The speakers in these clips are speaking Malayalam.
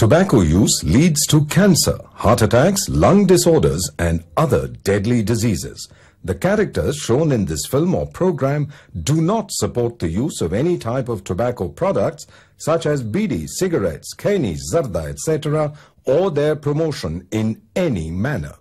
Tobacco use leads to cancer, heart attacks, lung disorders, and other deadly diseases. The characters shown in this film or program do not support the use of any type of tobacco products such as bidi, cigarettes, keni, zarda, etc., or their promotion in any manner.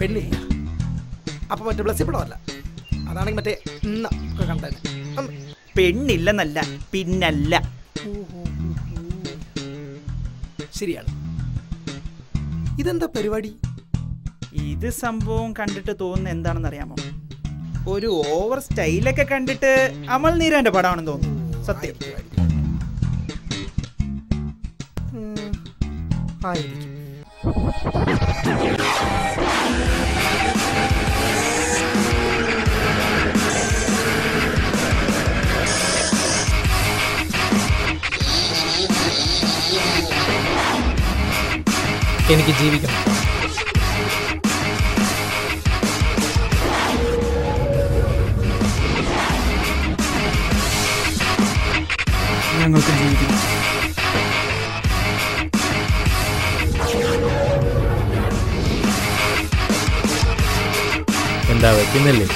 പെണ്ണില്ല. അപ്പൊ മറ്റേ ബ്ലസ്സിപ്പെടല്ല. അതാണെങ്കിൽ മറ്റേ കണ്ടത് പെണ്ണില്ലെന്നല്ല, പിന്നല്ല. ശരിയാണ്. ഇതെന്താ പരിപാടി? ഇത് സംഭവം കണ്ടിട്ട് തോന്നുന്ന എന്താണെന്ന് അറിയാമോ? ഒരു ഓവർ സ്റ്റൈലൊക്കെ കണ്ടിട്ട് അമൽ നീരന്റെ പടമാണെന്ന് തോന്നുന്നു. സത്യം ആയിരിക്കും. എനിക്ക് ജീവിക്കണം. ഞങ്ങൾക്ക് ജീവിക്കണം. എന്താ വെക്കുന്നില്ലേ?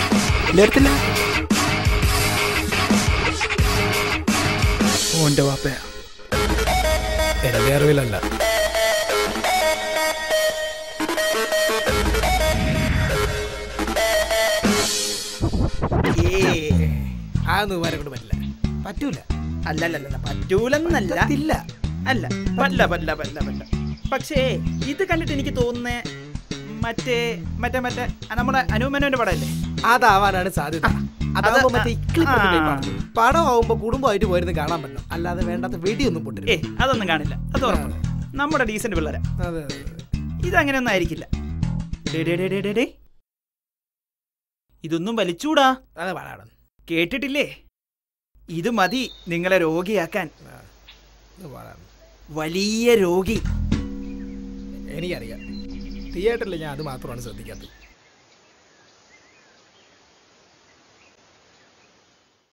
എടുത്തില്ല. ഓന്റെ വാപ്പയാ, എന്റെ അറിവിലല്ല. അതൊന്നും വരെ കൊണ്ട് പറ്റില്ല. പറ്റൂല. അല്ലല്ല പറ്റൂലെന്നല്ല. ഇല്ല അല്ല പല്ല പല്ല പല്ല പല്ല. പക്ഷേ ഇത് കണ്ടിട്ട് എനിക്ക് തോന്നുന്നേ മറ്റേ മറ്റേ മറ്റേ നമ്മുടെ അനുമനോന്റെ പടമല്ലേ? അതാവാനാണ് സാധ്യത. അതാവുമ്പോ മറ്റേ പടം ആവുമ്പോ കുടുംബമായിട്ട് പോയിരുന്നു കാണാൻ പറ്റും. അല്ലാതെ വേണ്ടാത്ത വെടിയൊന്നും പൊട്ടില്ല. അതൊന്നും കാണില്ല. അത് ഉറപ്പാണ്. നമ്മുടെ ഡീസന്റ് പിള്ളേരാ. ഇതങ്ങനെയൊന്നും ആയിരിക്കില്ല. ഇതൊന്നും വലിച്ചൂടാ. കേട്ടിട്ടില്ലേ? ഇത് മതി നിങ്ങളെ രോഗിയാക്കാൻ. വലിയ രോഗി. എനിക്കറിയാം. തിയേറ്ററിൽ ഞാൻ അത് മാത്രമാണ് ശ്രദ്ധിക്കാത്തത്.